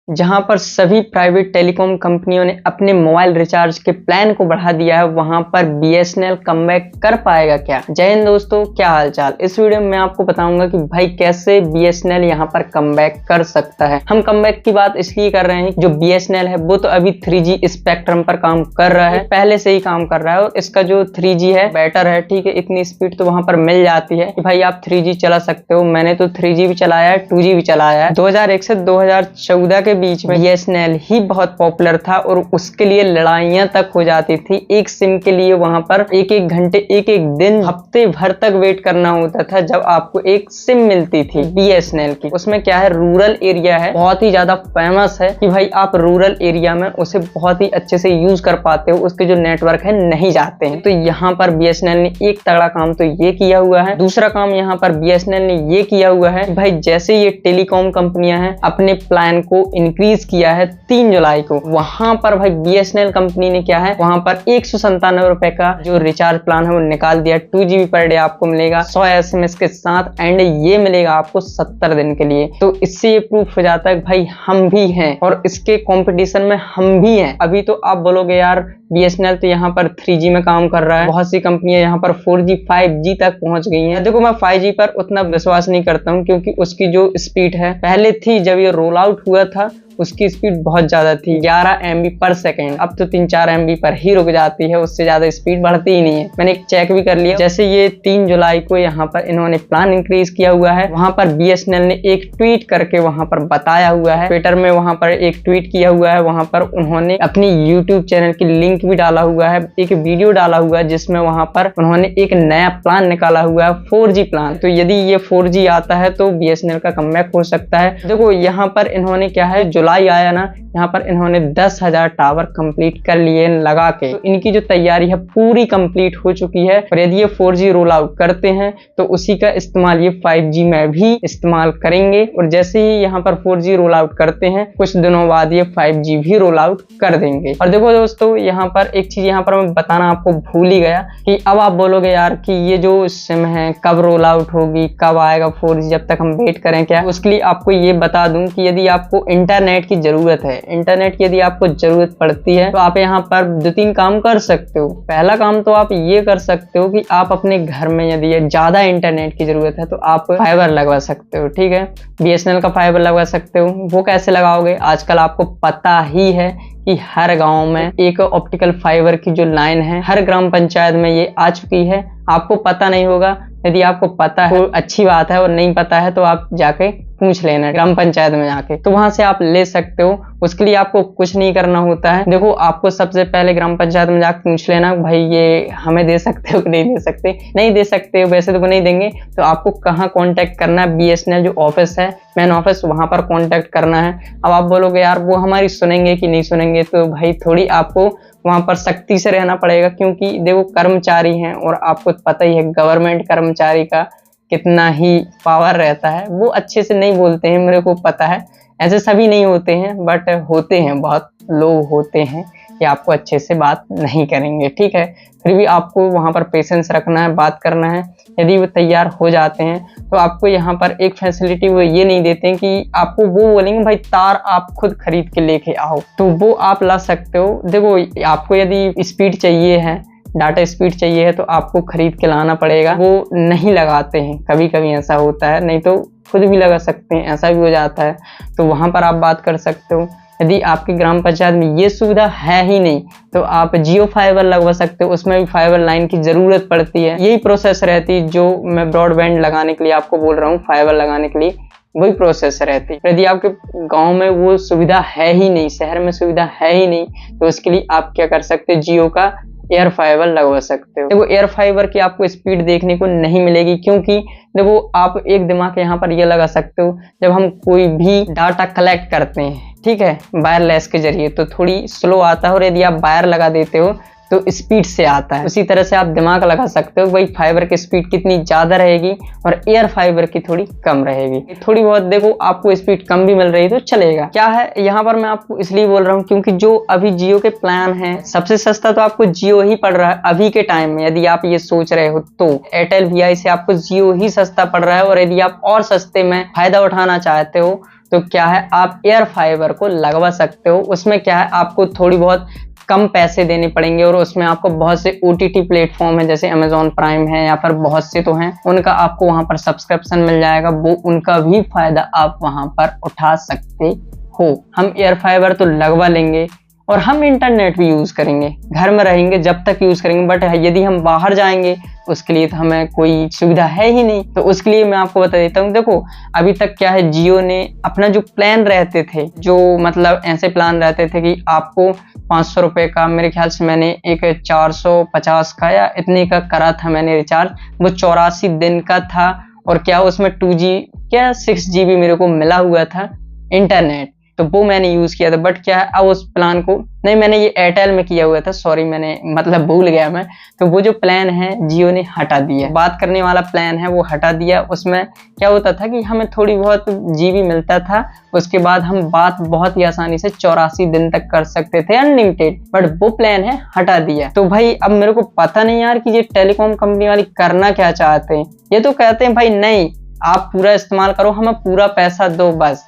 जहां पर सभी प्राइवेट टेलीकॉम कंपनियों ने अपने मोबाइल रिचार्ज के प्लान को बढ़ा दिया है, वहां पर बीएसएनएल कमबैक कर पाएगा क्या? जय हिंद दोस्तों, क्या हालचाल। इस वीडियो में मैं आपको बताऊंगा कि भाई कैसे बीएसएनएल यहां पर कमबैक कर सकता है। हम कमबैक की बात इसलिए कर रहे हैं, जो बीएसएनएल है वो तो अभी 3G स्पेक्ट्रम पर काम कर रहा है, पहले से ही काम कर रहा है और इसका जो 3G है बेटर है। ठीक है, इतनी स्पीड तो वहां पर मिल जाती है कि भाई आप 3G चला सकते हो। मैंने तो 3G भी चलाया है, 2G भी चलाया है। 2001 से 2014 के बीच में बीएसएनएल ही बहुत पॉपुलर था और उसके लिए लड़ाइयां तक हो जाती थी। एक सिम के लिए वहां पर एक एक घंटे, एक एक दिन, हफ्ते भर तक वेट करना होता था जब आपको एक सिम मिलती थी बीएसएनएल की। उसमें क्या है, रूरल एरिया है, बहुत ही ज्यादा फेमस है कि भाई आप रूरल एरिया में उसे बहुत ही अच्छे से यूज कर पाते हो, उसके जो नेटवर्क है नहीं जाते हैं। तो यहाँ पर बीएसएनएल ने एक तगड़ा काम तो ये किया हुआ है। दूसरा काम यहाँ पर बीएसएनएल ने ये किया हुआ है भाई, जैसे ये टेलीकॉम कंपनियां हैं अपने प्लान को इंक्रीज किया है 3 जुलाई को, वहां पर भाई बीएसएनएल कंपनी ने क्या है, वहां पर 197 रुपए का जो रिचार्ज प्लान है वो निकाल दिया। 2GB पर डे आपको मिलेगा 100 SMS के साथ एंड ये मिलेगा आपको 70 दिन के लिए। तो इससे ये प्रूफ हो जाता है भाई हम भी हैं और इसके कंपटीशन में हम भी हैं। अभी तो आप बोलोगे यार बीएसएनएल तो यहाँ पर 3G में काम कर रहा है, बहुत सी कंपनियां यहाँ पर 4G 5G तक पहुंच गई हैं। देखो मैं 5G पर उतना विश्वास नहीं करता हूँ, क्योंकि उसकी जो स्पीड है पहले थी, जब ये रोल आउट हुआ था उसकी स्पीड बहुत ज्यादा थी, 11 MB पर सेकेंड। अब तो 3-4 MB पर ही रुक जाती है, उससे ज्यादा स्पीड बढ़ती ही नहीं है। मैंने एक चेक भी कर लिया। जैसे ये 3 जुलाई को यहाँ पर इन्होंने प्लान इंक्रीज किया हुआ है, वहां पर बीएसएनएल ने एक ट्वीट करके वहां पर बताया हुआ है, ट्विटर में वहां पर एक ट्वीट किया हुआ है, वहां पर उन्होंने अपनी यूट्यूब चैनल की लिंक भी डाला हुआ है, एक वीडियो डाला हुआ है जिसमें वहां पर उन्होंने एक नया प्लान निकाला हुआ है, 4G प्लान। तो यदि ये 4G आता है तो बीएसएनएल का कमबैक हो सकता है। देखो यहाँ पर इन्होंने क्या है, जुलाई आया ना, यहाँ पर इन्होंने 10,000 टावर कंप्लीट कर लिए लगा के। तो इनकी जो तैयारी है पूरी कंप्लीट हो चुकी है और यदि ये 4G रोल आउट करते हैं तो उसी का इस्तेमाल ये 5G में भी इस्तेमाल करेंगे। और जैसे ही यहाँ पर 4G रोल आउट करते हैं कुछ दिनों बाद ये 5G भी रोल आउट कर देंगे। और देखो दोस्तों, यहाँ पर एक चीज यहाँ पर मैं बताना आपको भूल ही गया कि अब आप बोलोगे यार कि ये जो सिम है कब रोल आउट होगी, कब आएगा 4G, जब तक हम वेट करें क्या? उसके लिए आपको ये बता दूं कि यदि आपको इंटरनेट की जरूरत है, इंटरनेट की यदि आपको जरूरत पड़ती है तो आप यहाँ पर 2-3 काम कर सकते हो। पहला काम तो आप ये कर सकते हो कि आप अपने घर में यदि ज्यादा इंटरनेट की जरूरत है तो आप फाइबर लगवा सकते हो। ठीक है, बीएसएनएल का फाइबर लगवा सकते हो। वो कैसे लगाओगे, आजकल आपको पता ही है कि हर गांव में एक ऑप्टिकल फाइबर की जो लाइन है हर ग्राम पंचायत में ये आ चुकी है। आपको पता नहीं होगा, यदि आपको पता है तो अच्छी बात है और नहीं पता है तो आप जाके पूछ लेना ग्राम पंचायत में जाके, तो वहां से आप ले सकते हो। उसके लिए आपको कुछ नहीं करना होता है। देखो आपको सबसे पहले ग्राम पंचायत में जाकर पूछ लेना भाई ये हमें दे सकते हो कि नहीं दे सकते। नहीं दे सकते हो, वैसे तो वो नहीं देंगे, तो आपको कहाँ कांटेक्ट करना है, बीएसएनएल जो ऑफिस है, मेन ऑफिस, वहां पर कांटेक्ट करना है। अब आप बोलोगे यार वो हमारी सुनेंगे कि नहीं सुनेंगे, तो भाई थोड़ी आपको वहां पर सख्ती से रहना पड़ेगा, क्योंकि देखो कर्मचारी हैं और आपको पता ही है गवर्नमेंट कर्मचारी का कितना ही पावर रहता है। वो अच्छे से नहीं बोलते हैं, मेरे को पता है, ऐसे सभी नहीं होते हैं बट होते हैं, बहुत लोग होते हैं कि आपको अच्छे से बात नहीं करेंगे। ठीक है, फिर भी आपको वहां पर पेशेंस रखना है, बात करना है। यदि वो तैयार हो जाते हैं तो आपको यहाँ पर एक फैसिलिटी वो ये नहीं देते हैं कि आपको वो बोलेंगे भाई तार आप खुद खरीद के लेके आओ, तो वो आप ला सकते हो। देखो आपको यदि स्पीड चाहिए है, डाटा स्पीड चाहिए है, तो आपको खरीद के लाना पड़ेगा। वो नहीं लगाते हैं, कभी कभी ऐसा होता है, नहीं तो खुद भी लगा सकते हैं, ऐसा भी हो जाता है। तो वहां पर आप बात कर सकते हो। यदि आपकी ग्राम पंचायत में ये सुविधा है ही नहीं तो आप जियो फाइबर लगवा सकते हो, उसमें भी फाइबर लाइन की जरूरत पड़ती है। यही प्रोसेस रहती है जो मैं ब्रॉडबैंड लगाने के लिए आपको बोल रहा हूँ, फाइबर लगाने के लिए वही प्रोसेस रहती है। यदि आपके गांव में वो सुविधा है ही नहीं, शहर में सुविधा है ही नहीं, तो उसके लिए आप क्या कर सकते हो, जियो का एयर फाइबर लगवा सकते हो। देखो एयर फाइबर की आपको स्पीड देखने को नहीं मिलेगी, क्योंकि देखो आप एक दिमाग यहाँ पर ये लगा सकते हो, जब हम कोई भी डाटा कलेक्ट करते हैं, ठीक है, वायरलेस के जरिए, तो थोड़ी स्लो आता है, और यदि आप वायर लगा देते हो तो स्पीड से आता है। उसी तरह से आप दिमाग लगा सकते हो भाई फाइबर की स्पीड कितनी ज्यादा रहेगी और एयर फाइबर की थोड़ी कम रहेगी। थोड़ी बहुत देखो आपको स्पीड कम भी मिल रही है तो चलेगा। क्या है यहाँ पर मैं आपको इसलिए बोल रहा हूँ क्योंकि जो अभी जियो के प्लान है सबसे सस्ता तो आपको जियो ही पड़ रहा है अभी के टाइम में। यदि आप ये सोच रहे हो तो एयरटेल वी से आपको जियो ही सस्ता पड़ रहा है, और यदि आप और सस्ते में फायदा उठाना चाहते हो तो क्या है, आप एयर फाइबर को लगवा सकते हो। उसमें क्या है, आपको थोड़ी बहुत कम पैसे देने पड़ेंगे और उसमें आपको बहुत से OTT प्लेटफॉर्म है जैसे Amazon प्राइम है या फिर बहुत से तो हैं, उनका आपको वहां पर सब्सक्रिप्शन मिल जाएगा, वो उनका भी फायदा आप वहां पर उठा सकते हो। हम एयर फाइबर तो लगवा लेंगे और हम इंटरनेट भी यूज करेंगे, घर में रहेंगे जब तक यूज करेंगे, बट यदि हम बाहर जाएंगे उसके लिए तो हमें कोई सुविधा है ही नहीं। तो उसके लिए मैं आपको बता देता हूँ, देखो अभी तक क्या है, जियो ने अपना जो प्लान रहते थे, जो मतलब ऐसे प्लान रहते थे कि आपको 500 रुपए का, मेरे ख्याल से मैंने एक 450 का या इतने का करा था मैंने रिचार्ज, वो 84 दिन का था और क्या उसमें 2G क्या 6GB मेरे को मिला हुआ था इंटरनेट, तो वो मैंने यूज किया था। बट क्या है, अब उस प्लान को नहीं, मैंने ये एयरटेल में किया हुआ था, सॉरी मैंने मतलब भूल गया मैं। तो वो जो प्लान है जियो ने हटा दिया, बात करने वाला प्लान है वो हटा दिया। उसमें क्या होता था कि हमें थोड़ी बहुत GB मिलता था, उसके बाद हम बात बहुत ही आसानी से 84 दिन तक कर सकते थे अनलिमिटेड, बट वो प्लान है हटा दिया। तो भाई अब मेरे को पता नहीं यार कि ये टेलीकॉम कंपनी वाली करना क्या चाहते हैं। ये तो कहते हैं भाई नहीं, आप पूरा इस्तेमाल करो, हमें पूरा पैसा दो, बस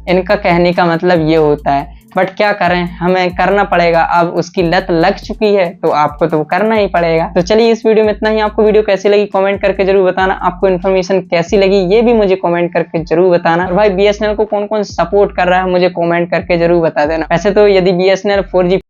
इनका कहने का मतलब ये होता है। बट क्या करें, हमें करना पड़ेगा, अब उसकी लत लग चुकी है तो आपको तो करना ही पड़ेगा। तो चलिए इस वीडियो में इतना ही। आपको वीडियो कैसी लगी कमेंट करके जरूर बताना, आपको इन्फॉर्मेशन कैसी लगी ये भी मुझे कमेंट करके जरूर बताना। और भाई BSNL को कौन कौन सपोर्ट कर रहा है मुझे कमेंट करके जरूर बता देना। वैसे तो यदि BSNL 4G